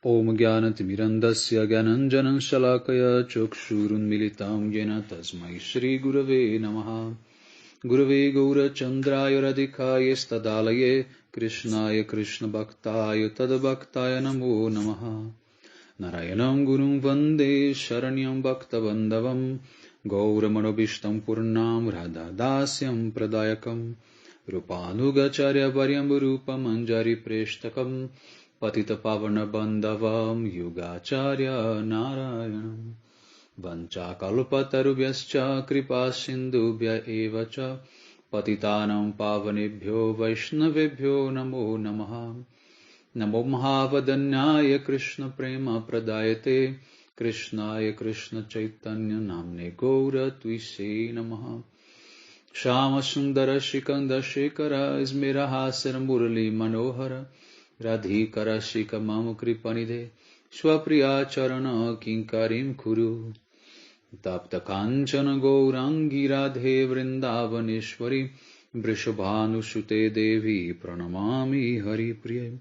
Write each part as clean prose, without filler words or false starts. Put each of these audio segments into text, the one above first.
Om Jnanatimirandasya Jnananjanan Shalakaya Chakshurunmilitam Yena Tasmai Shri Gurave Namaha Gurave Gaurachandraya Radhikaya Stadalaye Krishnaya Krishna Bhaktaya Tadabhaktaya Namo Namaha Narayanam Gurum Vande Sharanyam Bhaktavandavam Gauramanovistam Purnam Radhadasyam Pradayakam Rupalugacharya Varyam Rupam Anjari Preshtakam Patita Pavana Bandhavam Yugacharya Narayanam Vancha Kalpatarubhyascha Kripa Sindhubhya Evacha Patitanam Pavanebhyo Vaishnavebhyo Namo Namaha Namo Mahavadanyaya Krishna Prema Pradayate Krishnaya Krishna Chaitanya Namne Gaura Tuise Namaha Shama Sundara Shikanda Shekara Ismirahasar Murali Manohara Radhikara Shika Mamu Kripanide Swapriya Charana Kinkarim Kuru Tapta Kanchana Gaurangi Radhe Vrindavaneshwari Vrishabhanu Shute Devi Pranamami Hari Priya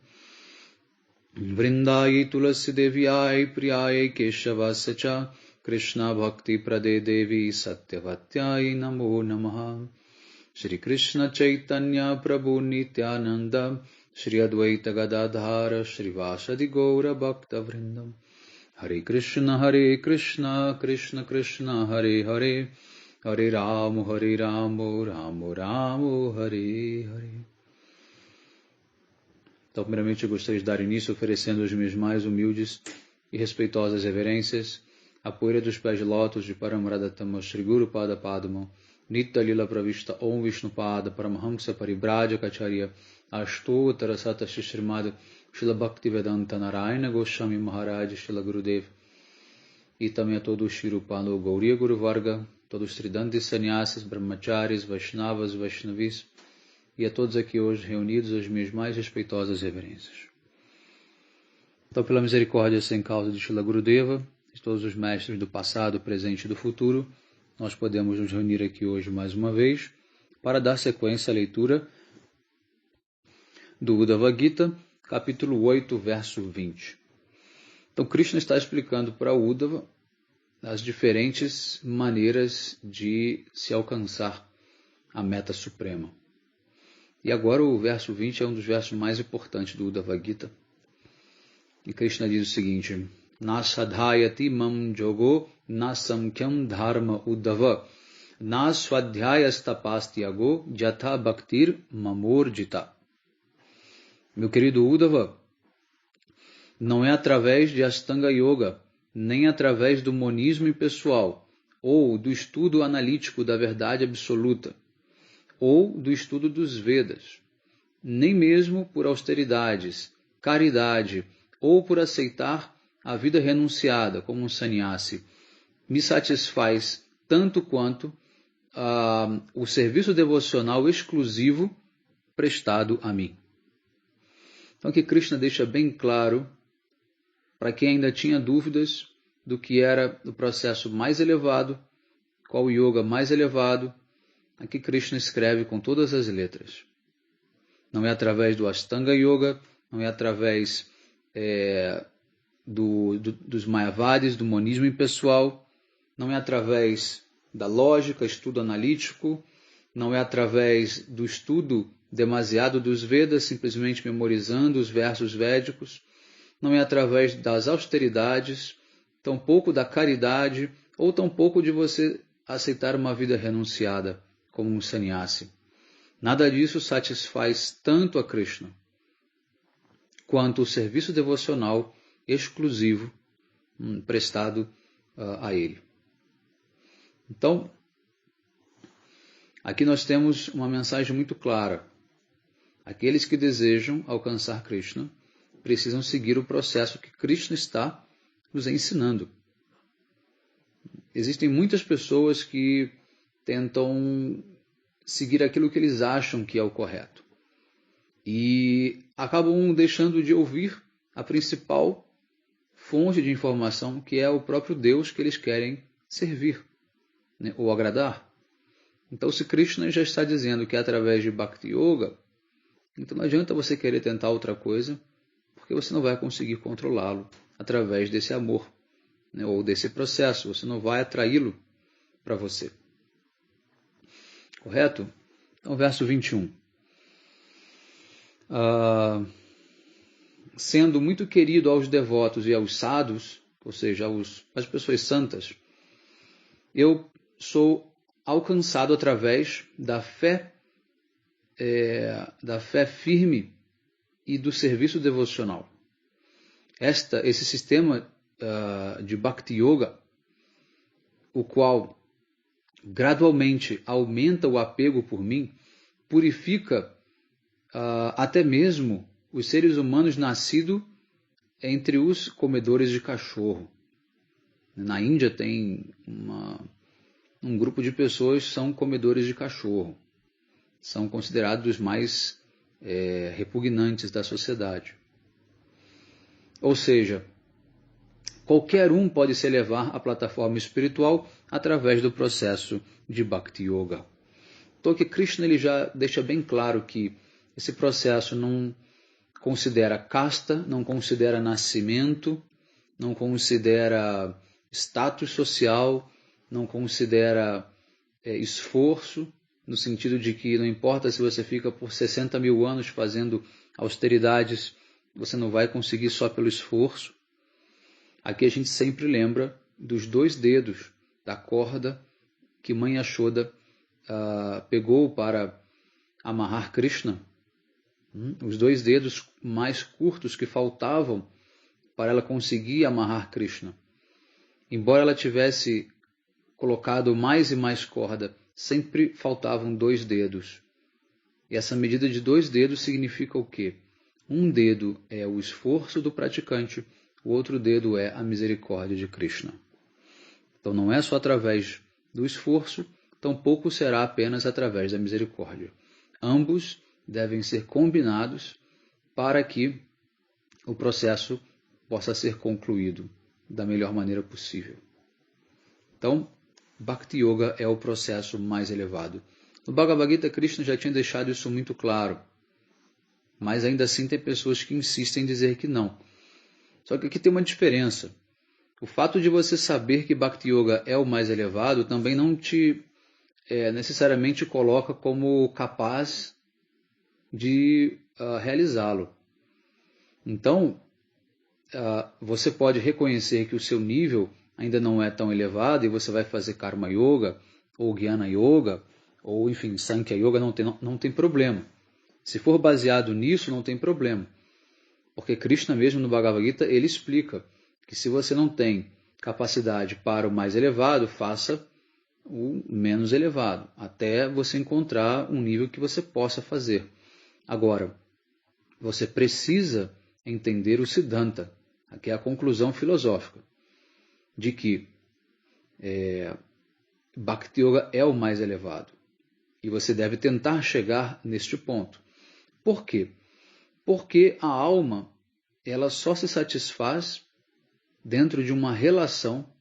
Vrindayi Tulasi Devyai Priyai Keshavasacha Krishna Bhakti Prade Devi Satyavatyai Namo Namaha Shri Krishna Chaitanya Prabhu Nityananda Shri Advaita Gadadhara Shri Vasadi Gaura Bhakta Vrindam Hare Krishna Krishna Krishna Hare Hare Hare Ramo Ramo Ramo Hare Hare. Então, primeiramente, eu gostaria de dar início oferecendo as minhas mais humildes e respeitosas reverências à poeira dos pés de lótus de Paramradhatama Shri Guru Pada Padma Nitya Lila Pravishta Om Vishnu Pada Paramahamsa Paribhraja Kacharya Ashtottara Sata Shrimad Srila Bhaktivedanta Narayana Goswami Maharaj Srila Gurudev e também a todo o Shirupano Gauriya Guru Varga, todos os Tridantis Sannyasis, Brahmacharis, Vaishnavas, Vaishnavis e a todos aqui hoje reunidos as minhas mais respeitosas reverências. Então, pela misericórdia sem causa de Srila Gurudeva, de todos os mestres do passado, presente e do futuro, nós podemos nos reunir aqui hoje mais uma vez para dar sequência à leitura do Uddhava Gita, capítulo 8, verso 20. Então, Krishna está explicando para o Uddhava as diferentes maneiras de se alcançar a meta suprema. E agora o verso 20 é um dos versos mais importantes do Uddhava Gita. E Krishna diz o seguinte: Na sadhayati mam jogo na samkhyam dharma uddhava na swadhyayastapastyago jatha bhaktir mamorjita. Meu querido Uddhava, não é através de Ashtanga Yoga, nem através do monismo impessoal, ou do estudo analítico da verdade absoluta, ou do estudo dos Vedas, nem mesmo por austeridades, caridade, ou por aceitar a vida renunciada como um sannyasi, me satisfaz tanto quanto o serviço devocional exclusivo prestado a mim. Então aqui Krishna deixa bem claro, para quem ainda tinha dúvidas do que era o processo mais elevado, qual o yoga mais elevado, aqui Krishna escreve com todas as letras. Não é através do Ashtanga Yoga, não é através dos Mayavadis, do monismo impessoal, não é através da lógica, estudo analítico, não é através do estudo demasiado dos Vedas, simplesmente memorizando os versos védicos, não é através das austeridades, tampouco da caridade, ou tampouco de você aceitar uma vida renunciada como um sannyasi. Nada disso satisfaz tanto a Krishna quanto o serviço devocional exclusivo prestado a ele. Então, aqui nós temos uma mensagem muito clara. Aqueles que desejam alcançar Krishna precisam seguir o processo que Krishna está nos ensinando. Existem muitas pessoas que tentam seguir aquilo que eles acham que é o correto. E acabam deixando de ouvir a principal fonte de informação, que é o próprio Deus que eles querem servir, né, ou agradar. Então, se Krishna já está dizendo que é através de Bhakti Yoga, então não adianta você querer tentar outra coisa, porque porque você não vai conseguir controlá-lo através desse amor, né, ou desse processo. Você não vai atraí-lo para você. Correto? Então, verso 21. Sendo muito querido aos devotos e aos sadhus, ou seja, às pessoas santas, eu sou alcançado através da fé firme e do serviço devocional. Esse sistema de Bhakti Yoga, o qual gradualmente aumenta o apego por mim, purifica até mesmo os seres humanos nascidos entre os comedores de cachorro. Na Índia tem um grupo de pessoas que são comedores de cachorro. São considerados os mais repugnantes da sociedade. Ou seja, qualquer um pode se elevar à plataforma espiritual através do processo de Bhakti Yoga. Então, que Krishna ele já deixa bem claro que esse processo não considera casta, não considera nascimento, não considera status social, não considera esforço, no sentido de que não importa se você fica por 60 mil anos fazendo austeridades, você não vai conseguir só pelo esforço. Aqui a gente sempre lembra dos 2 dedos da corda que Mãe Yashoda pegou para amarrar Krishna. Os 2 dedos mais curtos que faltavam para ela conseguir amarrar Krishna. Embora ela tivesse colocado mais e mais corda, sempre faltavam 2 dedos. E essa medida de 2 dedos significa o quê? Um dedo é o esforço do praticante, o outro dedo é a misericórdia de Krishna. Então não é só através do esforço, tampouco será apenas através da misericórdia. Ambos devem ser combinados para que o processo possa ser concluído da melhor maneira possível. Então, Bhakti Yoga é o processo mais elevado. No Bhagavad Gita, Krishna já tinha deixado isso muito claro, mas ainda assim tem pessoas que insistem em dizer que não. Só que aqui tem uma diferença. O fato de você saber que Bhakti Yoga é o mais elevado também não te necessariamente coloca como capaz de realizá-lo. Então, você pode reconhecer que o seu nível ainda não é tão elevado e você vai fazer Karma Yoga, ou Jnana Yoga, ou enfim, Sankhya Yoga, não tem problema. Se for baseado nisso, não tem problema. Porque Krishna mesmo no Bhagavad Gita, ele explica que se você não tem capacidade para o mais elevado, faça o menos elevado, até você encontrar um nível que você possa fazer. Agora, você precisa entender o Siddhanta, que é a conclusão filosófica, de que Bhakti Yoga é o mais elevado. E você deve tentar chegar neste ponto. Por quê? Porque a alma ela só se satisfaz dentro de uma relação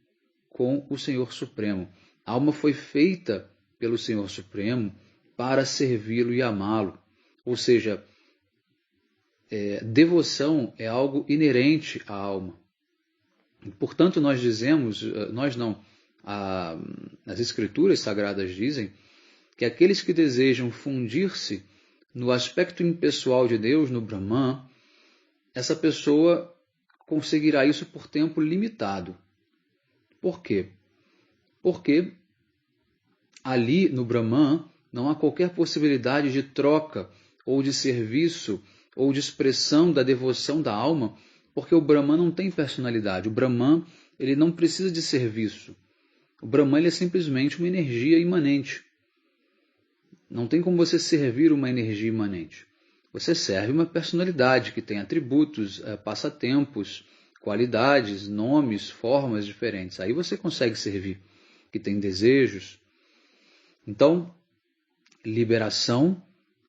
com o Senhor Supremo. A alma foi feita pelo Senhor Supremo para servi-lo e amá-lo. Ou seja, devoção é algo inerente à alma. Portanto, nós dizemos, as Escrituras Sagradas dizem que aqueles que desejam fundir-se no aspecto impessoal de Deus, no Brahman, essa pessoa conseguirá isso por tempo limitado. Por quê? Porque ali no Brahman não há qualquer possibilidade de troca ou de serviço ou de expressão da devoção da alma, porque o Brahman não tem personalidade. O Brahman ele não precisa de serviço. O Brahman ele é simplesmente uma energia imanente. Não tem como você servir uma energia imanente. Você serve uma personalidade que tem atributos, passatempos, qualidades, nomes, formas diferentes. Aí você consegue servir, que tem desejos. Então, liberação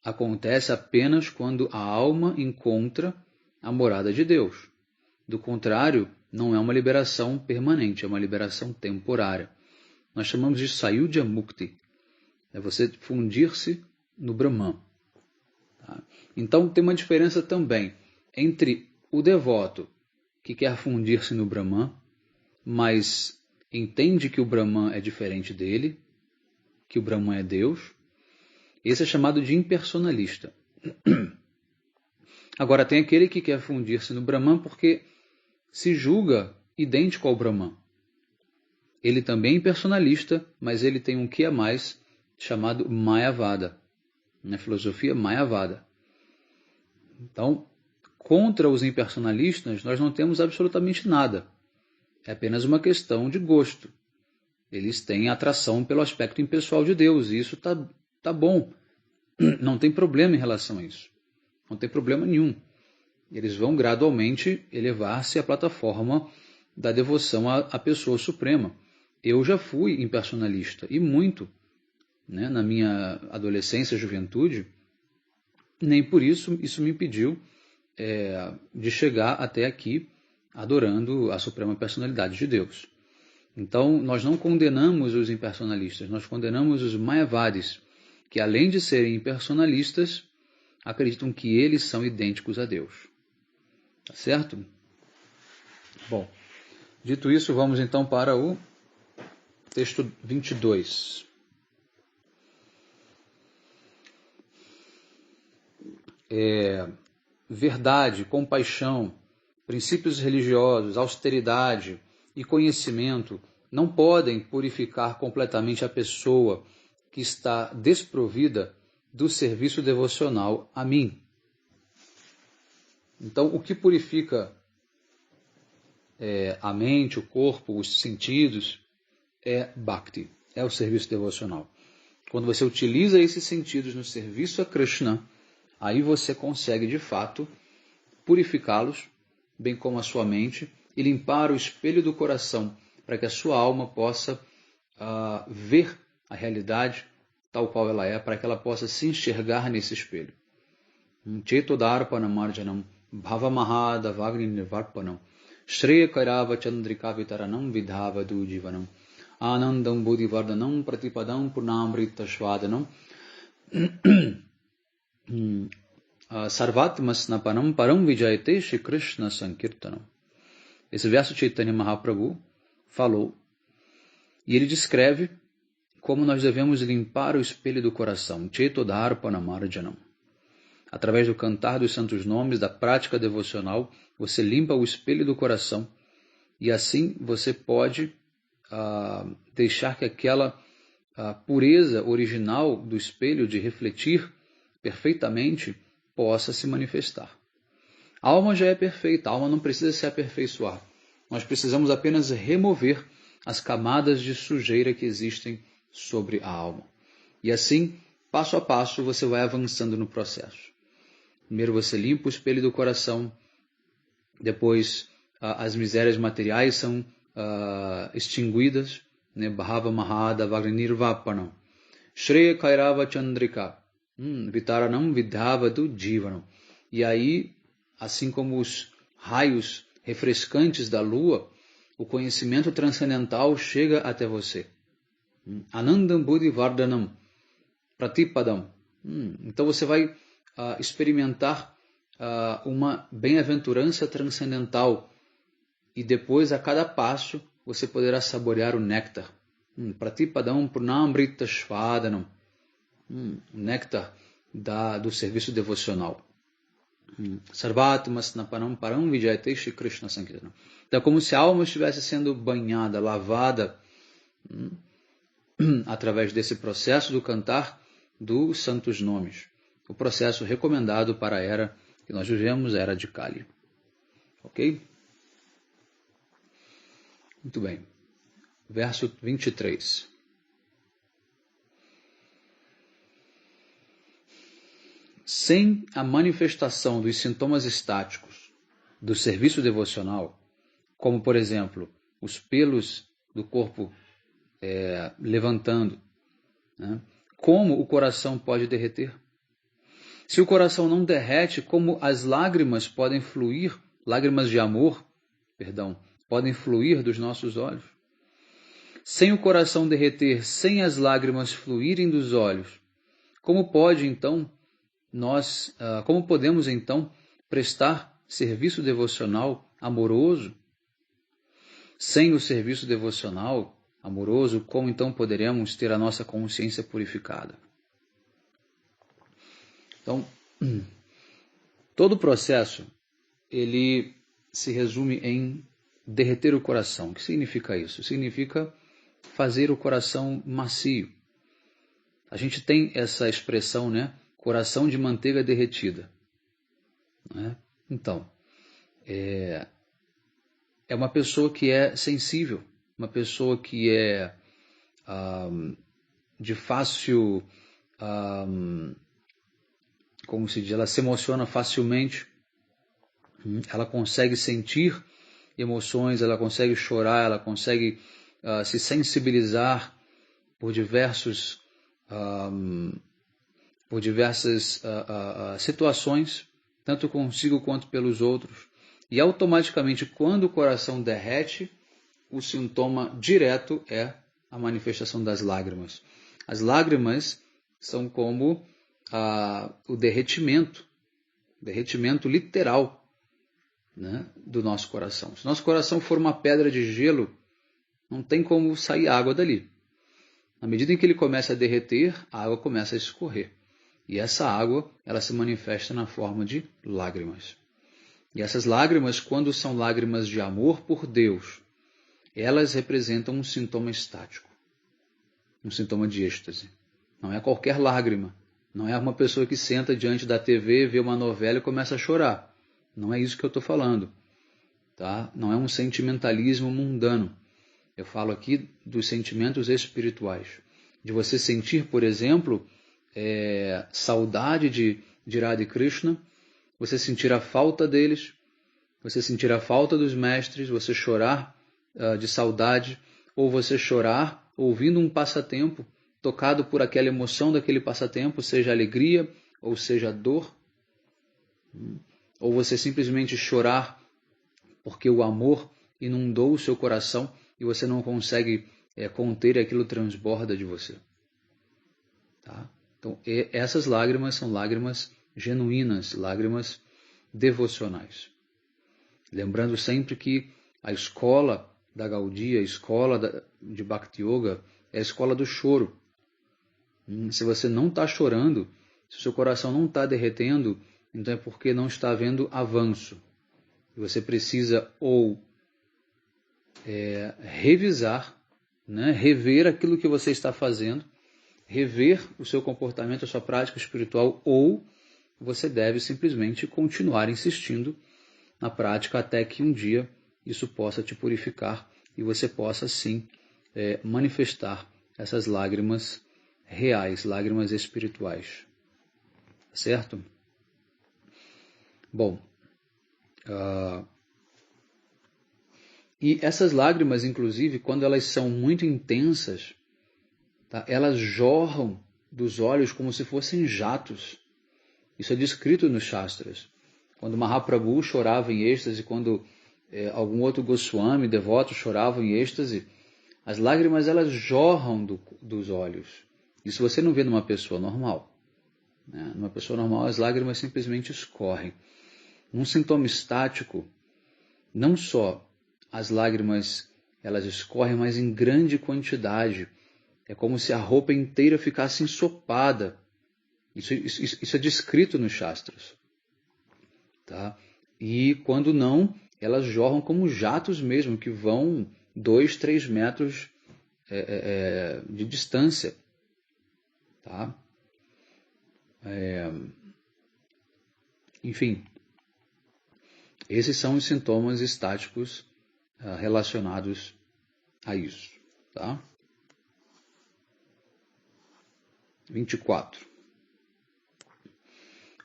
acontece apenas quando a alma encontra a morada de Deus. Do contrário, não é uma liberação permanente, é uma liberação temporária. Nós chamamos de Sayudhya Mukti. É você fundir-se no Brahman. Tá? Então, tem uma diferença também entre o devoto que quer fundir-se no Brahman, mas entende que o Brahman é diferente dele, que o Brahman é Deus, esse é chamado de impersonalista. Agora, tem aquele que quer fundir-se no Brahman porque se julga idêntico ao Brahman. Ele também é impersonalista, mas ele tem um que a mais chamado Mayavada, na filosofia Mayavada. Então, contra os impersonalistas, nós não temos absolutamente nada. É apenas uma questão de gosto. Eles têm atração pelo aspecto impessoal de Deus, e isso tá bom. Não tem problema em relação a isso. Não tem problema nenhum. Eles vão gradualmente elevar-se à plataforma da devoção à pessoa suprema. Eu já fui impersonalista, e muito, né, na minha adolescência, juventude, nem por isso me impediu de chegar até aqui adorando a suprema personalidade de Deus. Então, nós não condenamos os impersonalistas, nós condenamos os Mayavadis, que além de serem impersonalistas, acreditam que eles são idênticos a Deus. Tá certo? Bom, dito isso, vamos então para o texto 22. Verdade, compaixão, princípios religiosos, austeridade e conhecimento não podem purificar completamente a pessoa que está desprovida do serviço devocional a mim. Então, o que purifica a mente, o corpo, os sentidos, é Bhakti, é o serviço devocional. Quando você utiliza esses sentidos no serviço a Krishna, aí você consegue, de fato, purificá-los, bem como a sua mente, e limpar o espelho do coração, para que a sua alma possa ver a realidade tal qual ela é, para que ela possa se enxergar nesse espelho. Chetodarpana marjanam bhavamahadavagni nirvarpanam shreya kairava chandrika vitaranam vidhavadu jivanam anandam bodhivardhanam pratipadam purnamrita shvadanam sarvatmasnapanam param vijayate Shri Krishna Sankirtanam. Esse verso Chaitanya Mahaprabhu falou, e ele descreve como nós devemos limpar o espelho do coração, Chetodarpana marjanam. Através do cantar dos santos nomes, da prática devocional, você limpa o espelho do coração e assim você pode deixar que aquela pureza original do espelho de refletir perfeitamente possa se manifestar. A alma já é perfeita, a alma não precisa se aperfeiçoar. Nós precisamos apenas remover as camadas de sujeira que existem sobre a alma. E assim, passo a passo, você vai avançando no processo. Primeiro você limpa o espelho do coração, depois as misérias materiais são extinguidas, né? Bhava Mahada Vagnirvapanam, Shreya Kairava Chandrika, Vitaranam Vidhavadu Jivanam. E aí, assim como os raios refrescantes da lua, o conhecimento transcendental chega até você. Anandam Bodhivardhanam Pratipadam. Então você vai experimentar uma bem-aventurança transcendental e depois, a cada passo, você poderá saborear o néctar. Pratipadam Purnamrita Shvadanam. O néctar do serviço devocional. Sarvatmasnapanam param vijayate Shri Krishna Sankirtanam. Então é como se a alma estivesse sendo banhada, lavada, através desse processo do cantar dos santos nomes. O processo recomendado para a era que nós vivemos, a era de Kali. Ok? Muito bem. Verso 23. Sem a manifestação dos sintomas estáticos do serviço devocional, como, por exemplo, os pelos do corpo levantando, né? Como o coração pode derreter? Se o coração não derrete, como as lágrimas podem fluir, lágrimas de amor, podem fluir dos nossos olhos? Sem o coração derreter, sem as lágrimas fluírem dos olhos, como podemos então prestar serviço devocional amoroso. Sem o serviço devocional amoroso, como então poderemos ter a nossa consciência purificada? Então, todo o processo, ele se resume em derreter o coração. O que significa isso? Significa fazer o coração macio. A gente tem essa expressão, né? Coração de manteiga derretida. Né? Então, é uma pessoa que é sensível, uma pessoa que é de fácil, como se diz, ela se emociona facilmente, ela consegue sentir emoções, ela consegue chorar, ela consegue se sensibilizar por diversas situações, tanto consigo quanto pelos outros. E automaticamente, quando o coração derrete, o sintoma direto é a manifestação das lágrimas. As lágrimas são como o derretimento literal, né, do nosso coração. Se nosso coração for uma pedra de gelo, não tem como sair água dali. Na medida em que ele começa a derreter, a água começa a escorrer. E essa água, ela se manifesta na forma de lágrimas. E essas lágrimas, quando são lágrimas de amor por Deus, elas representam um sintoma estático, um sintoma de êxtase. Não é qualquer lágrima. Não é uma pessoa que senta diante da TV, vê uma novela e começa a chorar. Não é isso que eu estou falando. Tá? Não é um sentimentalismo mundano. Eu falo aqui dos sentimentos espirituais. De você sentir, por exemplo, saudade de Radha e Krishna, você sentir a falta deles, você sentir a falta dos mestres, você chorar de saudade, ou você chorar ouvindo um passatempo, tocado por aquela emoção daquele passatempo, seja alegria ou seja dor, ou você simplesmente chorar porque o amor inundou o seu coração e você não consegue conter, aquilo transborda de você. Tá? Então, essas lágrimas são lágrimas genuínas, lágrimas devocionais. Lembrando sempre que a escola da Gaudiya, a escola de Bhakti Yoga, é a escola do choro. Se você não está chorando, se o seu coração não está derretendo, então é porque não está havendo avanço. E você precisa ou revisar, né, rever aquilo que você está fazendo, rever o seu comportamento, a sua prática espiritual, ou você deve simplesmente continuar insistindo na prática até que um dia isso possa te purificar e você possa sim manifestar essas lágrimas reais, lágrimas espirituais. Certo? Bom, e essas lágrimas, inclusive, quando elas são muito intensas, tá, elas jorram dos olhos como se fossem jatos. Isso é descrito nos Shastras. Quando Mahaprabhu chorava em êxtase, quando algum outro Goswami, devoto, chorava em êxtase, as lágrimas elas jorram dos olhos. Isso você não vê numa pessoa normal. Né? Numa pessoa normal, as lágrimas simplesmente escorrem. Num sintoma estático, não só as lágrimas elas escorrem, mas em grande quantidade. É como se a roupa inteira ficasse ensopada. Isso é descrito nos Shastras. Tá? E quando não, elas jorram como jatos mesmo, que vão 2, 3 metros de distância. Tá? Enfim, esses são os sintomas estáticos relacionados a isso. Tá? 24.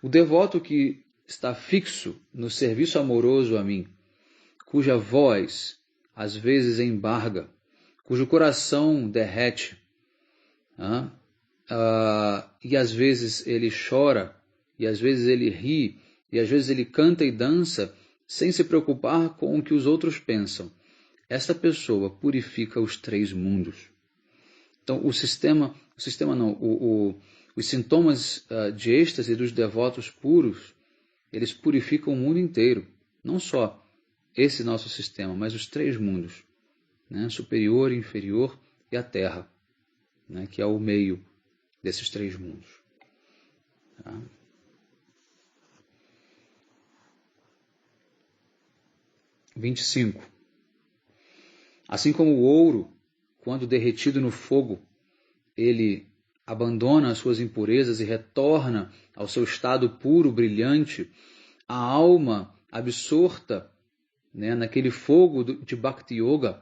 O devoto que está fixo no serviço amoroso a mim, cuja voz às vezes embarga, cujo coração derrete, e às vezes ele chora, e às vezes ele ri, e às vezes ele canta e dança, sem se preocupar com o que os outros pensam. Esta pessoa purifica os 3 mundos. Então, os sintomas de êxtase dos devotos puros, eles purificam o mundo inteiro. não só esse nosso sistema, mas os 3 mundos, né? Superior, inferior e a Terra, né? Que é o meio desses 3 mundos. Tá? (25) Assim como o ouro, quando derretido no fogo, ele abandona as suas impurezas e retorna ao seu estado puro, brilhante, a alma absorta, né, naquele fogo de Bhakti Yoga,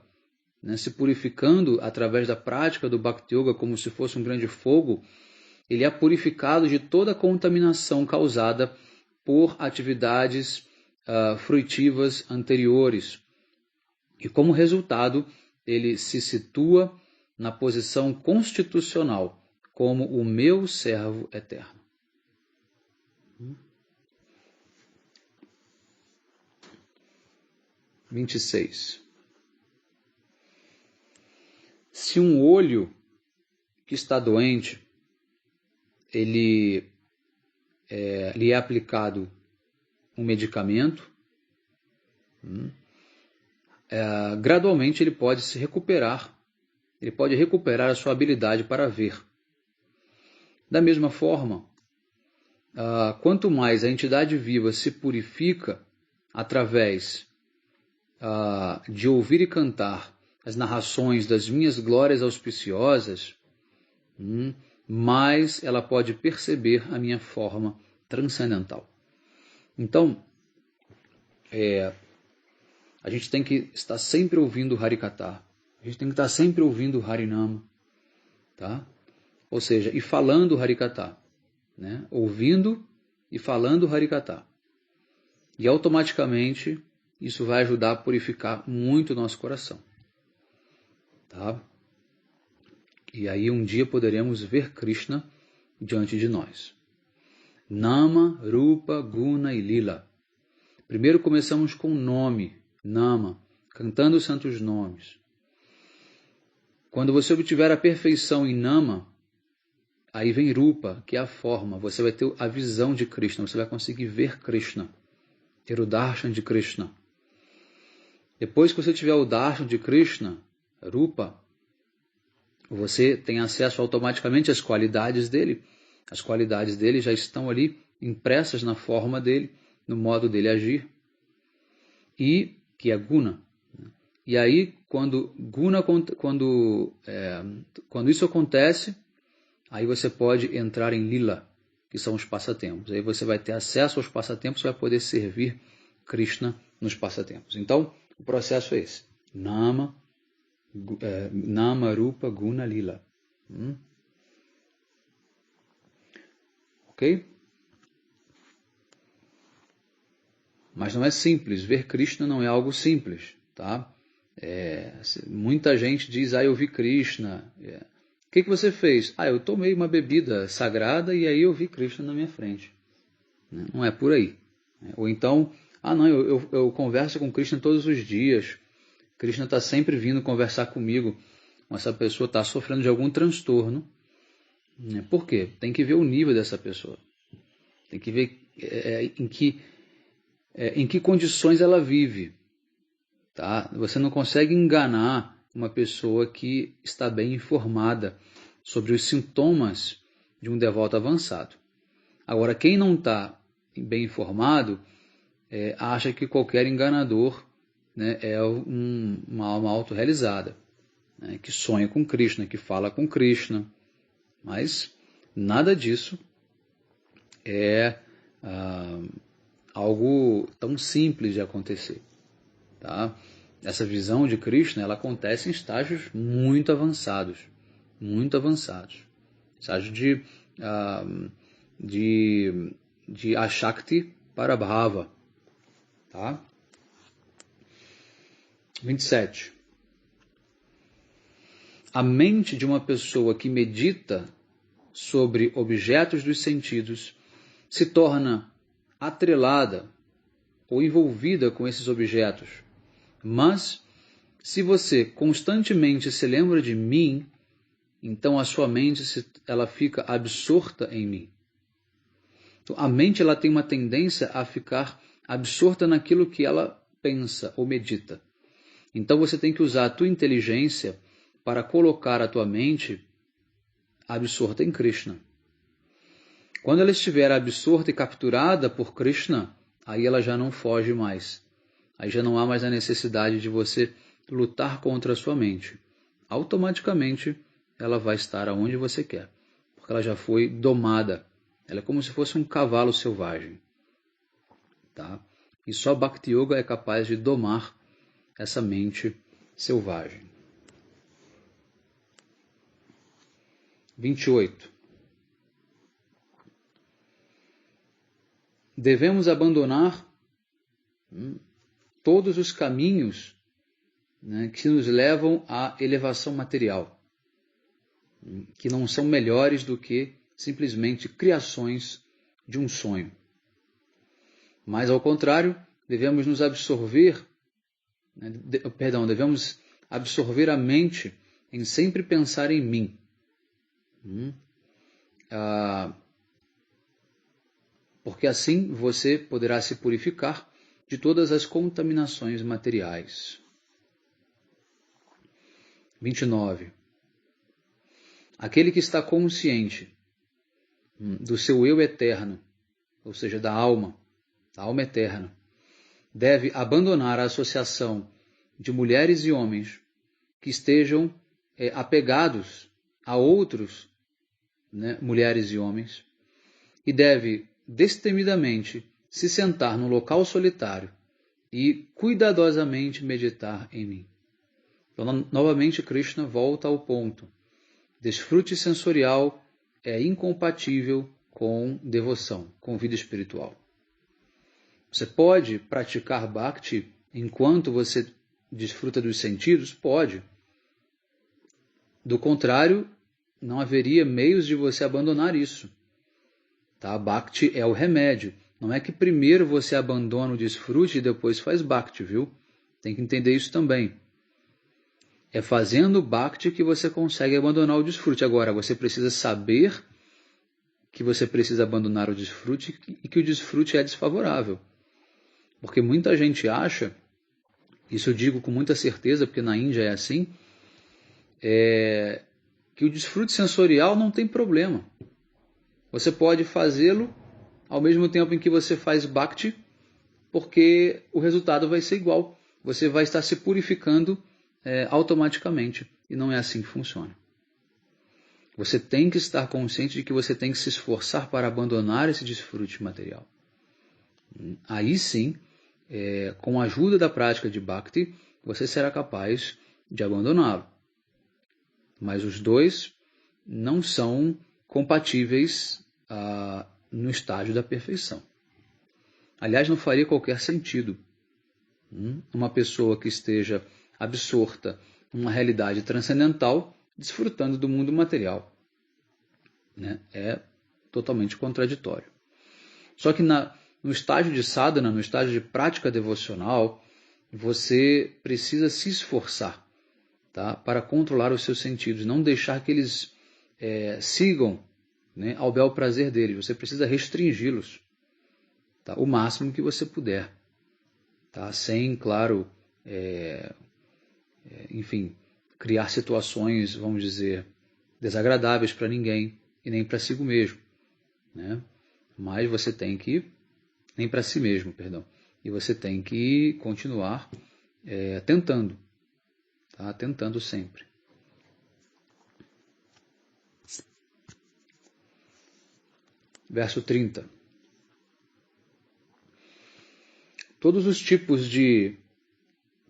né, se purificando através da prática do Bhakti Yoga como se fosse um grande fogo, ele é purificado de toda a contaminação causada por atividades fruitivas anteriores. E como resultado, ele se situa na posição constitucional como o meu servo eterno. (26) Se um olho que está doente, lhe é aplicado um medicamento, gradualmente ele pode se recuperar, ele pode recuperar a sua habilidade para ver. Da mesma forma, quanto mais a entidade viva se purifica através de ouvir e cantar as narrações das minhas glórias auspiciosas, mais ela pode perceber a minha forma transcendental. Então, a gente tem que estar sempre ouvindo o Harikatha, a gente tem que estar sempre ouvindo o Harinama, tá? Ou seja, e falando o Harikatha, né? Ouvindo e falando o Harikatha. E automaticamente isso vai ajudar a purificar muito o nosso coração. Tá? E aí um dia poderemos ver Krishna diante de nós. Nama, Rupa, Guna e Lila. Primeiro começamos com o nome, Nama, cantando os santos nomes. Quando você obtiver a perfeição em Nama, aí vem Rupa, que é a forma. Você vai ter a visão de Krishna, você vai conseguir ver Krishna, ter o darshan de Krishna. Depois que você tiver o darshan de Krishna, Rupa, você tem acesso automaticamente às qualidades dele. As qualidades dele já estão ali impressas na forma dele, no modo dele agir, e que é Guna. E aí, quando isso acontece, aí você pode entrar em Lila, que são os passatempos. Aí você vai ter acesso aos passatempos e vai poder servir Krishna nos passatempos. Então, o processo é esse. Nama, Rupa, Guna, Lila. Ok? Mas não é simples. Ver Krishna não é algo simples. Tá? Muita gente diz, eu vi Krishna. O que você fez? Eu tomei uma bebida sagrada e aí eu vi Krishna na minha frente. Não é por aí. Ou então, eu converso com Krishna todos os dias. Krishna está sempre vindo conversar comigo. Essa pessoa está sofrendo de algum transtorno. Por quê? Tem que ver o nível dessa pessoa. Tem que ver em que condições ela vive. Tá? Você não consegue enganar uma pessoa que está bem informada sobre os sintomas de um devoto avançado. Agora, quem não está bem informado acha que qualquer enganador, né, é uma alma autorrealizada, né, que sonha com Krishna, que fala com Krishna. Mas nada disso é algo tão simples de acontecer. Tá? Essa visão de Krishna, ela acontece em estágios muito avançados. Muito avançados. Estágio de Ashakti para Bhava. Tá? 27. A mente de uma pessoa que medita sobre objetos dos sentidos se torna atrelada ou envolvida com esses objetos. Mas, se você constantemente se lembra de mim, então a sua mente ela fica absorta em mim. Então, a mente ela tem uma tendência a ficar absorta naquilo que ela pensa ou medita. Então você tem que usar a tua inteligência para colocar a tua mente absorta em Krishna. Quando ela estiver absorta e capturada por Krishna, aí ela já não foge mais. Aí já não há mais a necessidade de você lutar contra a sua mente. Automaticamente ela vai estar aonde você quer, porque ela já foi domada. Ela é como se fosse um cavalo selvagem. Tá? E só Bhakti Yoga é capaz de domar essa mente selvagem. 28. Devemos abandonar todos os caminhos, né, que nos levam à elevação material, que não são melhores do que simplesmente criações de um sonho. Mas, ao contrário, devemos nos absorver, devemos absorver a mente em sempre pensar em mim. Porque assim você poderá se purificar de todas as contaminações materiais. 29. Aquele que está consciente do seu eu eterno, ou seja, da alma eterna, deve abandonar a associação de mulheres e homens que estejam apegados a outros, né, mulheres e homens, e deve destemidamente se sentar num local solitário e cuidadosamente meditar em mim. Então, novamente, Krishna volta ao ponto. Desfrute sensorial é incompatível com devoção, com vida espiritual. Você pode praticar Bhakti enquanto você desfruta dos sentidos? Pode. Do contrário, não haveria meios de você abandonar isso. Tá? Bhakti é o remédio. Não é que primeiro você abandona o desfrute e depois faz Bhakti, viu? Tem que entender isso também. É fazendo Bhakti que você consegue abandonar o desfrute. Agora, você precisa saber que você precisa abandonar o desfrute e que o desfrute é desfavorável. Porque muita gente acha, isso eu digo com muita certeza, porque na Índia é assim, que o desfrute sensorial não tem problema. Você pode fazê-lo ao mesmo tempo em que você faz Bhakti, porque o resultado vai ser igual. Você vai estar se purificando automaticamente. E não é assim que funciona. Você tem que estar consciente de que você tem que se esforçar para abandonar esse desfrute material. Aí sim, com a ajuda da prática de Bhakti, você será capaz de abandoná-lo. Mas os dois não são compatíveis no estágio da perfeição. Aliás, não faria qualquer sentido uma pessoa que esteja absorta numa realidade transcendental desfrutando do mundo material. Né? É totalmente contraditório. Só que no estágio de sadhana, no estágio de prática devocional, você precisa se esforçar, tá? Para controlar os seus sentidos, não deixar que eles sigam, né, ao bel prazer deles. Você precisa restringi-los, tá? O máximo que você puder. Tá? Sem, claro, enfim, criar situações, vamos dizer, desagradáveis para ninguém e nem para si mesmo. Né? Mas você tem que, nem para si mesmo, perdão. E você tem que continuar tentando, tá? Tentando sempre. Verso 30. Todos os tipos de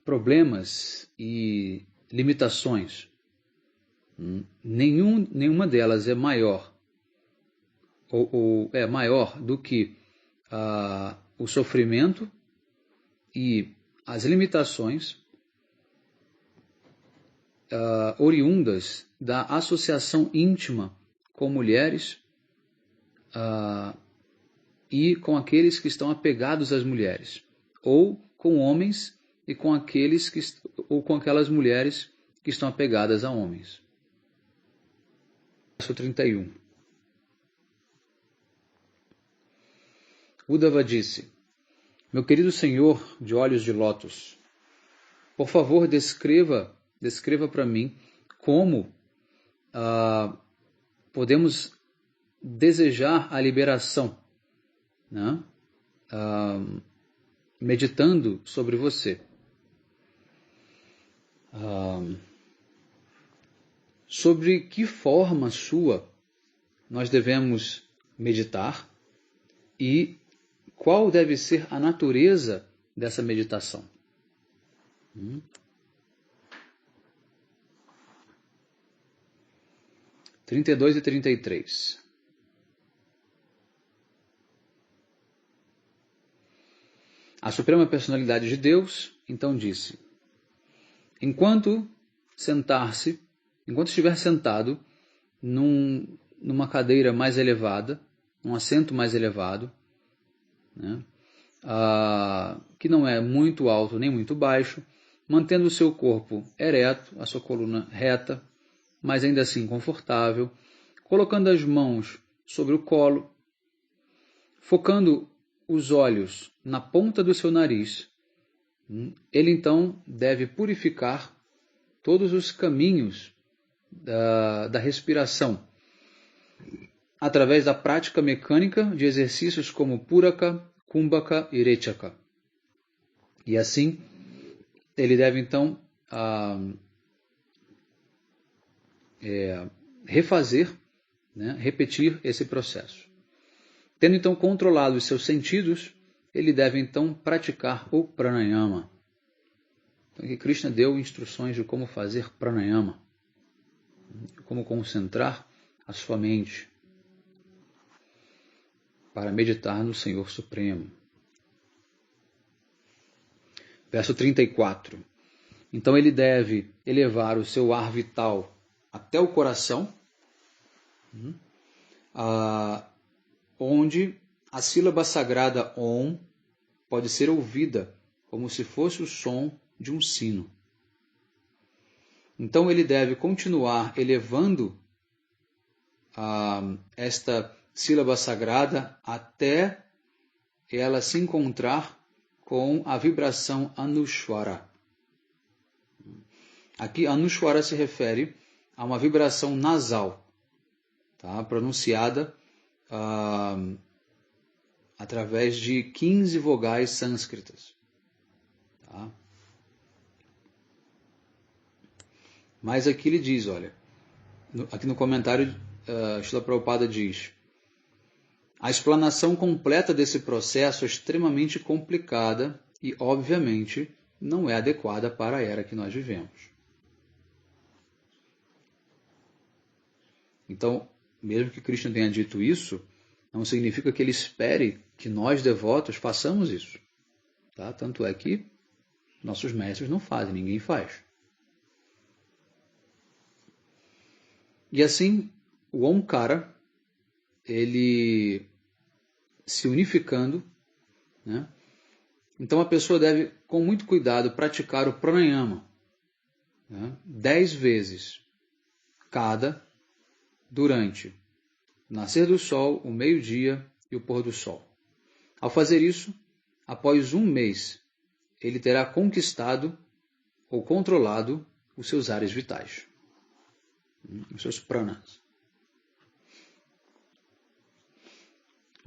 problemas e limitações, nenhuma delas é maior ou é maior do que o sofrimento e as limitações oriundas da associação íntima com mulheres e com aqueles que estão apegados às mulheres, ou com homens e com aquelas mulheres que estão apegadas a homens. Verso 31. Uddhava disse: Meu querido senhor de olhos de lótus, por favor, descreva para mim como podemos desejar a liberação, né? Meditando sobre você. Sobre que forma sua nós devemos meditar e qual deve ser a natureza dessa meditação. 32 e 33. A Suprema Personalidade de Deus então disse: enquanto estiver sentado numa cadeira mais elevada, num assento mais elevado, né, que não é muito alto nem muito baixo, mantendo o seu corpo ereto, a sua coluna reta, mas ainda assim confortável, colocando as mãos sobre o colo, focando os olhos na ponta do seu nariz, ele então deve purificar todos os caminhos da respiração, através da prática mecânica de exercícios como Puraka, Kumbhaka e Rechaka. E assim, ele deve então refazer, né, repetir esse processo. Tendo então controlado os seus sentidos, ele deve então praticar o pranayama. Então, aqui Krishna deu instruções de como fazer pranayama, como concentrar a sua mente para meditar no Senhor Supremo. Verso 34. Então ele deve elevar o seu ar vital até o coração, onde a sílaba sagrada Om pode ser ouvida como se fosse o som de um sino. Então ele deve continuar elevando esta sílaba sagrada até ela se encontrar com a vibração Anushwara. Aqui Anushwara se refere a uma vibração nasal, tá? Pronunciada através de 15 vogais sânscritas. Tá? Mas aqui ele diz, olha, aqui no comentário, Srila Prabhupada diz: a explanação completa desse processo é extremamente complicada e, obviamente, não é adequada para a era que nós vivemos. Então, mesmo que Krishna tenha dito isso, não significa que ele espere que nós, devotos, façamos isso. Tá? Tanto é que nossos mestres não fazem, ninguém faz. E assim, o Omkara, ele se unificando, né? Então a pessoa deve, com muito cuidado, praticar o pranayama, né? 10 vezes cada, durante o nascer do sol, o meio-dia e o pôr do sol. Ao fazer isso, após um mês, ele terá conquistado ou controlado os seus ares vitais, os seus pranas.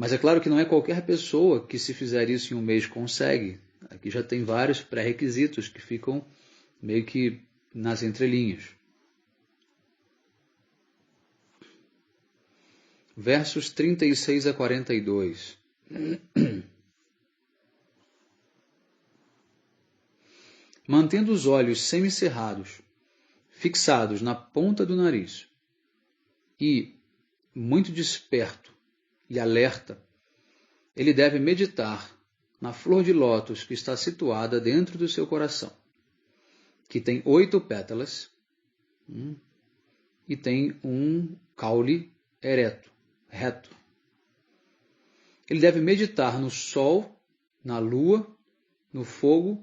Mas é claro que não é qualquer pessoa que, se fizer isso em um mês, consegue. Aqui já tem vários pré-requisitos que ficam meio que nas entrelinhas. Versos 36 a 42. Mantendo os olhos semicerrados, fixados na ponta do nariz, e muito desperto e alerta, ele deve meditar na flor de lótus que está situada dentro do seu coração, que tem 8 pétalas e tem um caule ereto, reto. Ele deve meditar no sol, na lua, no fogo,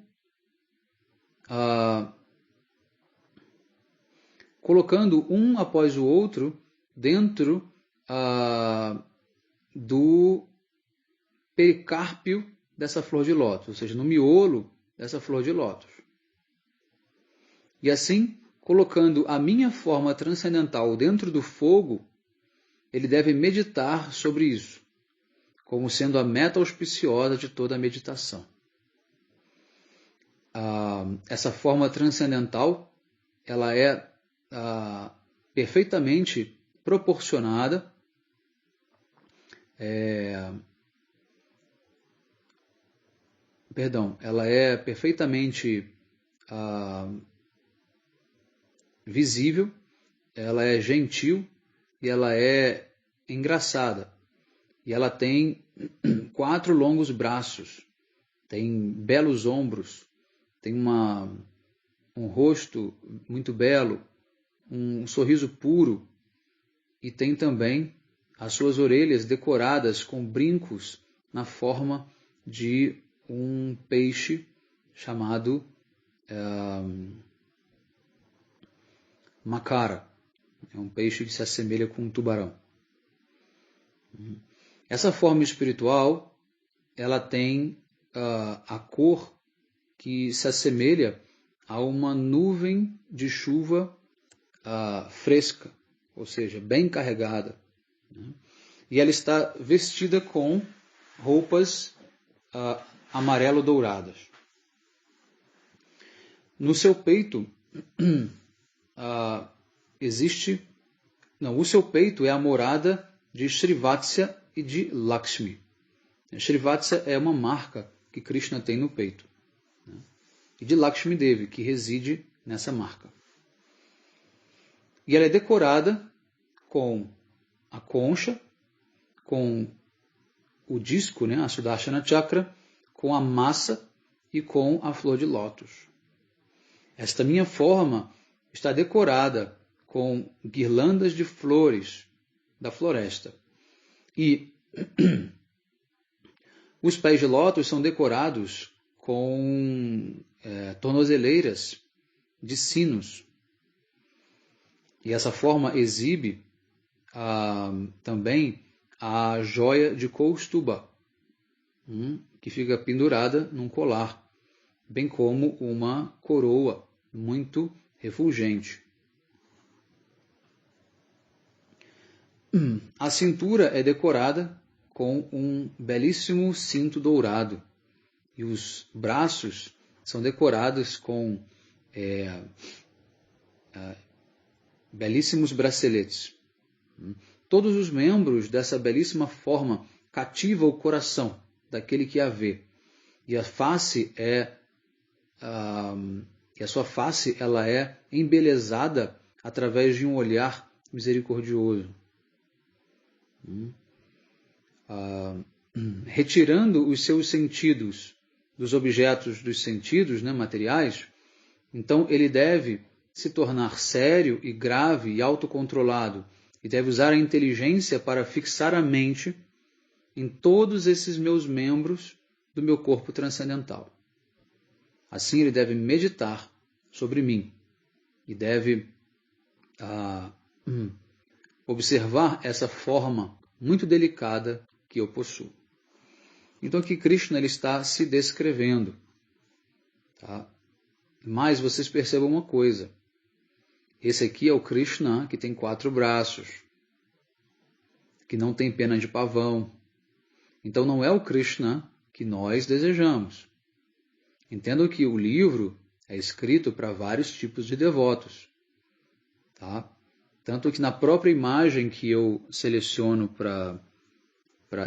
colocando um após o outro dentro do pericárpio dessa flor de lótus, ou seja, no miolo dessa flor de lótus. E assim, colocando a minha forma transcendental dentro do fogo, ele deve meditar sobre isso, como sendo a meta auspiciosa de toda a meditação. Essa forma transcendental, ela é perfeitamente proporcionada ela é perfeitamente visível, ela é gentil e ela é engraçada. E ela tem 4 longos braços, tem belos ombros, tem um rosto muito belo, um sorriso puro, e tem também as suas orelhas decoradas com brincos na forma de um peixe chamado macara. É um peixe que se assemelha com um tubarão. Essa forma espiritual, ela tem a cor que se assemelha a uma nuvem de chuva fresca, ou seja, bem carregada. E ela está vestida com roupas amarelo-douradas. No seu peito o seu peito é a morada de Srivatsya e de Lakshmi. Srivatsya é uma marca que Krishna tem no peito. E de Lakshmi Devi, que reside nessa marca. E ela é decorada com a concha, com o disco, a Sudarshana Chakra, com a massa e com a flor de lótus. Esta minha forma está decorada com guirlandas de flores da floresta. E os pés de lótus são decorados com tornozeleiras de sinos. E essa forma exibe também a joia de Kaustuba, que fica pendurada num colar, bem como uma coroa muito refulgente. A cintura é decorada com um belíssimo cinto dourado e os braços são decorados com belíssimos braceletes. Todos os membros dessa belíssima forma cativam o coração daquele que a vê. E a face a sua face ela é embelezada através de um olhar misericordioso. Retirando os seus sentidos dos objetos dos sentidos materiais, então ele deve se tornar sério e grave e autocontrolado e deve usar a inteligência para fixar a mente em todos esses meus membros do meu corpo transcendental. Assim ele deve meditar sobre mim e deve observar essa forma muito delicada que eu possuo. Então aqui Krishna ele está se descrevendo. Tá? Mas vocês percebam uma coisa. Esse aqui é o Krishna que tem 4 braços, que não tem pena de pavão. Então não é o Krishna que nós desejamos. Entendam que o livro é escrito para vários tipos de devotos. Tá? Tanto que na própria imagem que eu seleciono para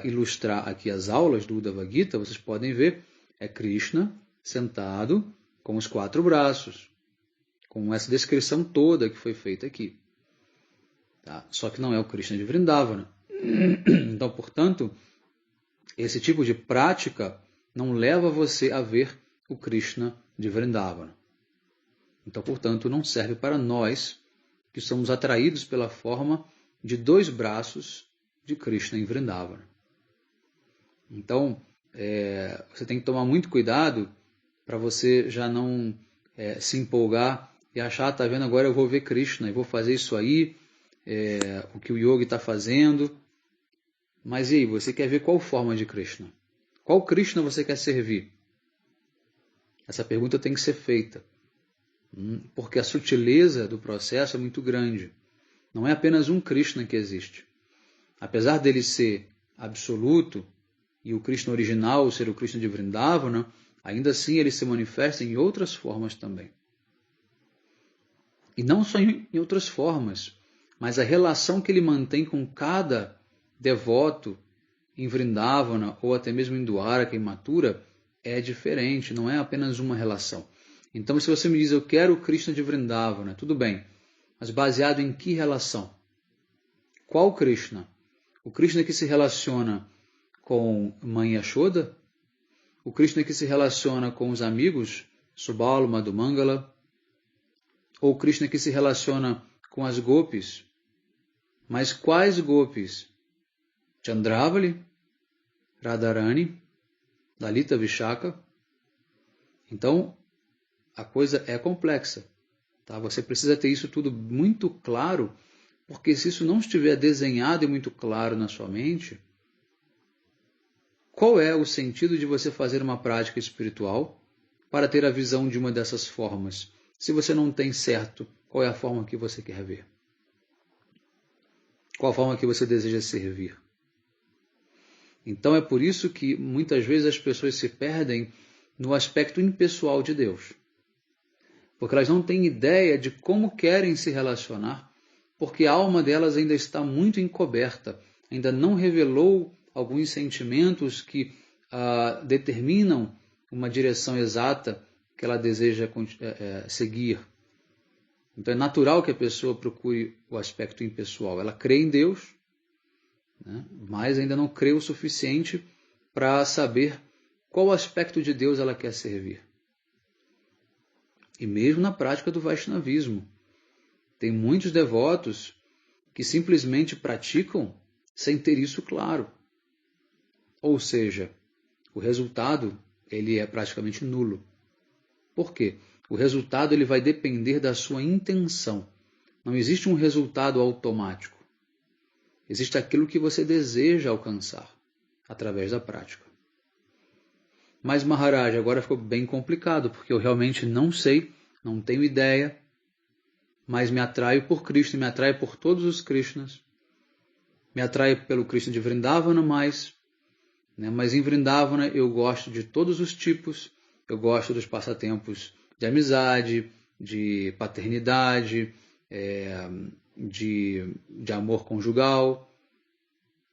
ilustrar aqui as aulas do Uddhava Gita, vocês podem ver, é Krishna sentado com os 4 braços, com essa descrição toda que foi feita aqui. Tá? Só que não é o Krishna de Vrindavana. Então, portanto, esse tipo de prática não leva você a ver o Krishna de Vrindavana. Então, portanto, não serve para nós que somos atraídos pela forma de 2 braços de Krishna em Vrindavana. Então, você tem que tomar muito cuidado para você já não se empolgar e achar, tá vendo, agora eu vou ver Krishna e vou fazer isso aí, o que o yogi está fazendo. Mas e aí, você quer ver qual forma de Krishna? Qual Krishna você quer servir? Essa pergunta tem que ser feita, porque a sutileza do processo é muito grande. Não é apenas um Krishna que existe. Apesar dele ser absoluto, e o Krishna original ser o Krishna de Vrindavana, ainda assim ele se manifesta em outras formas também. E não só em outras formas, mas a relação que ele mantém com cada devoto em Vrindavana ou até mesmo em Dwaraka, em Mathura, é diferente, não é apenas uma relação. Então, se você me diz, eu quero o Krishna de Vrindavana, tudo bem, mas baseado em que relação? Qual Krishna? O Krishna que se relaciona com Mãe Yashoda? O Krishna que se relaciona com os amigos, Subala, Madhumangala? Ou o Krishna que se relaciona com as gopis? Mas quais gopis? Chandravali? Radharani? Lalita Vishaka? Então, a coisa é complexa. Tá? Você precisa ter isso tudo muito claro, porque se isso não estiver desenhado e muito claro na sua mente, qual é o sentido de você fazer uma prática espiritual para ter a visão de uma dessas formas, se você não tem certo qual é a forma que você quer ver? Qual a forma que você deseja servir? Então é por isso que muitas vezes as pessoas se perdem no aspecto impessoal de Deus. Porque elas não têm ideia de como querem se relacionar, porque a alma delas ainda está muito encoberta, ainda não revelou alguns sentimentos que determinam uma direção exata que ela deseja seguir. Então é natural que a pessoa procure o aspecto impessoal. Ela crê em Deus, né, mas ainda não crê o suficiente para saber qual aspecto de Deus ela quer servir. E mesmo na prática do Vaishnavismo, tem muitos devotos que simplesmente praticam sem ter isso claro. Ou seja, o resultado ele é praticamente nulo. Por quê? O resultado ele vai depender da sua intenção. Não existe um resultado automático. Existe aquilo que você deseja alcançar através da prática. Mas Maharaj, agora ficou bem complicado, porque eu realmente não sei, não tenho ideia, mas me atraio por Krishna, me atraio por todos os Krishnas, me atraio pelo Krishna de Vrindavana mais, né? Mas em Vrindavana eu gosto de todos os tipos, eu gosto dos passatempos de amizade, de paternidade, de amor conjugal,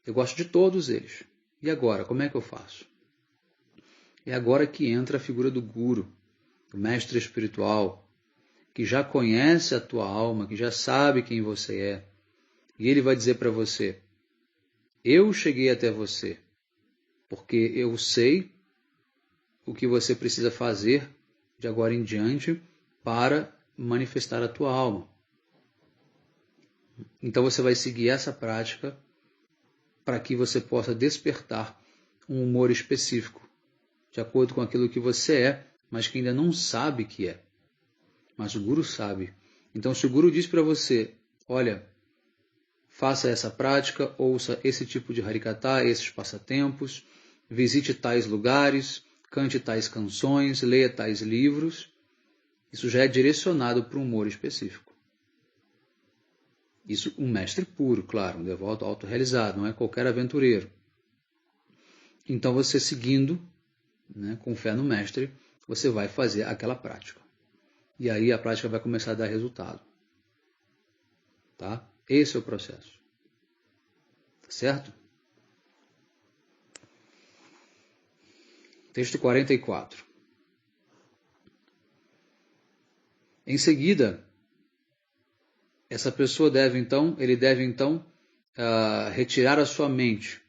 eu gosto de todos eles. E agora, como é que eu faço? É agora que entra a figura do Guru, do mestre espiritual, que já conhece a tua alma, que já sabe quem você é. E ele vai dizer para você, eu cheguei até você, porque eu sei o que você precisa fazer de agora em diante para manifestar a tua alma. Então você vai seguir essa prática para que você possa despertar um humor específico, de acordo com aquilo que você é, mas que ainda não sabe que é. Mas o Guru sabe. Então, se o Guru diz para você, olha, faça essa prática, ouça esse tipo de Harikatha, esses passatempos, visite tais lugares, cante tais canções, leia tais livros, isso já é direcionado para um humor específico. Isso um mestre puro, claro, um devoto autorrealizado, não é qualquer aventureiro. Então, você seguindo, né, com fé no mestre, você vai fazer aquela prática. E aí a prática vai começar a dar resultado. Tá? Esse é o processo. Tá certo? Texto 44. Em seguida, essa pessoa ele deve então retirar a sua mente,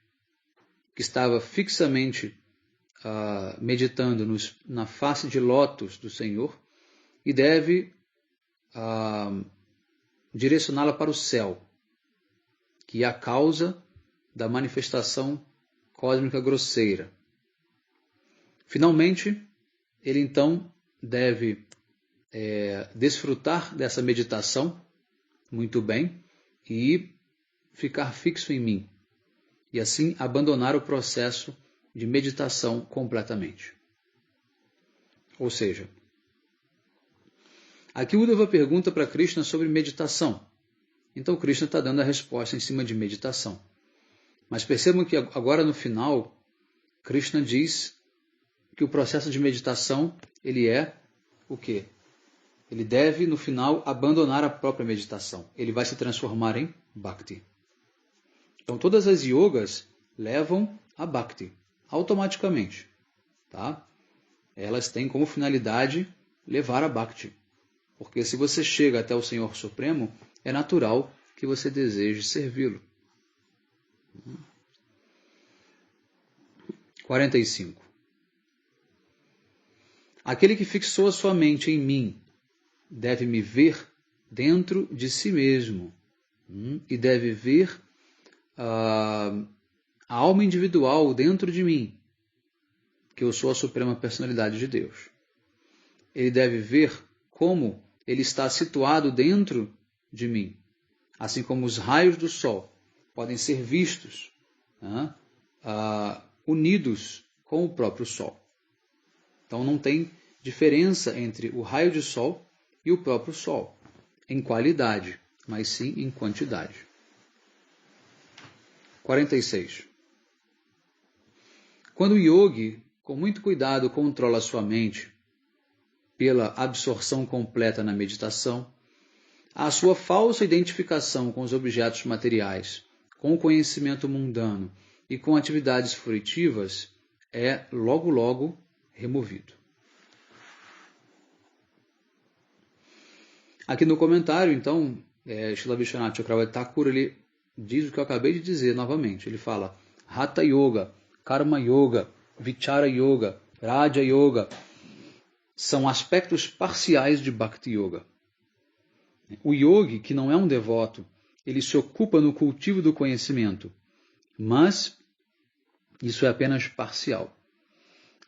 que estava fixamente meditando na face de lótus do Senhor, e deve direcioná-la para o céu, que é a causa da manifestação cósmica grosseira. Finalmente, ele então deve desfrutar dessa meditação muito bem e ficar fixo em mim, e assim abandonar o processo de meditação completamente. Ou seja, aqui Uddhava pergunta para Krishna sobre meditação. Então Krishna está dando a resposta em cima de meditação. Mas percebam que agora no final, Krishna diz que o processo de meditação, ele é o quê? Ele deve, no final, abandonar a própria meditação. Ele vai se transformar em Bhakti. Então todas as yogas levam a Bhakti, automaticamente. Tá? Elas têm como finalidade levar a Bhakti. Porque se você chega até o Senhor Supremo, é natural que você deseje servi-lo. 45. Aquele que fixou a sua mente em mim deve me ver dentro de si mesmo e deve ver a alma individual dentro de mim, que eu sou a suprema personalidade de Deus. Ele deve ver como ele está situado dentro de mim, assim como os raios do sol podem ser vistos unidos com o próprio sol. Então não tem diferença entre o raio de sol e o próprio sol, em qualidade, mas sim em quantidade. 46. Quando o yogi, com muito cuidado, controla sua mente pela absorção completa na meditação, a sua falsa identificação com os objetos materiais, com o conhecimento mundano e com atividades fruitivas é logo removido. Aqui no comentário, então, Srila Vishwanath Chakravarti Thakur, ele diz o que eu acabei de dizer novamente. Ele fala Hatha Yoga, Karma Yoga, Vichara Yoga, Raja Yoga, são aspectos parciais de Bhakti Yoga. O yogi, que não é um devoto, ele se ocupa no cultivo do conhecimento, mas isso é apenas parcial.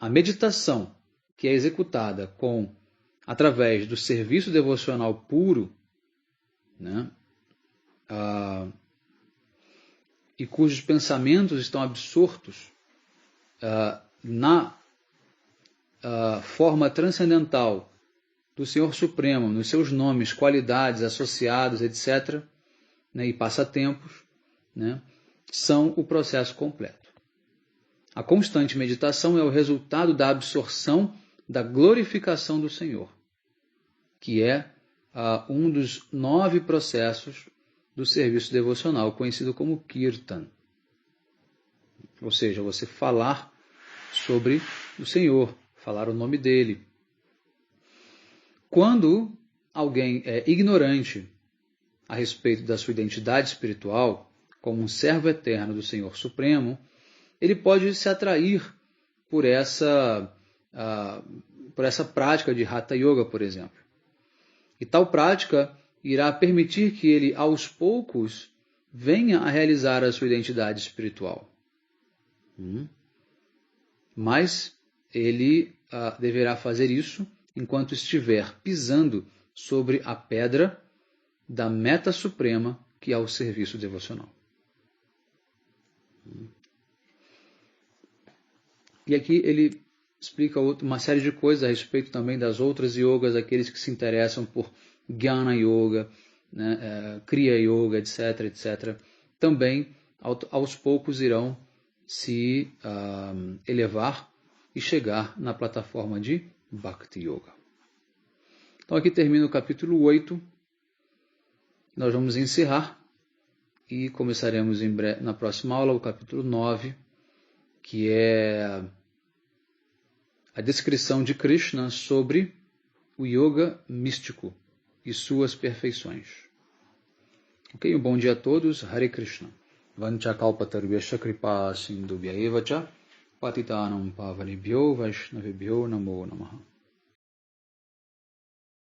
A meditação, que é executada através do serviço devocional puro, e cujos pensamentos estão absortos na forma transcendental do Senhor Supremo, nos seus nomes, qualidades, associados, etc., e passatempos, são o processo completo. A constante meditação é o resultado da absorção da glorificação do Senhor, que é um dos 9 processos do serviço devocional, conhecido como Kirtan. Ou seja, você falar sobre o Senhor, falar o nome dele. Quando alguém é ignorante a respeito da sua identidade espiritual, como um servo eterno do Senhor Supremo, ele pode se atrair por essa prática de Hatha Yoga, por exemplo. E tal prática irá permitir que ele, aos poucos, venha a realizar a sua identidade espiritual. Mas ele deverá fazer isso enquanto estiver pisando sobre a pedra da meta suprema, que é o serviço devocional. E aqui ele explica uma série de coisas a respeito também das outras yogas, aqueles que se interessam por Jnana Yoga, Kriya Yoga, etc., etc. Também, aos poucos, irão se elevar e chegar na plataforma de Bhakti Yoga. Então aqui termina o capítulo 8. Nós vamos encerrar e começaremos na próxima aula o capítulo 9, que é a descrição de Krishna sobre o yoga místico e suas perfeições. Ok? Um bom dia a todos. Hare Krishna. Vanchakalpatarvyasya kripa sindubhya evacha patitanam pavanebhyo vaishnavebhyo namo namaha.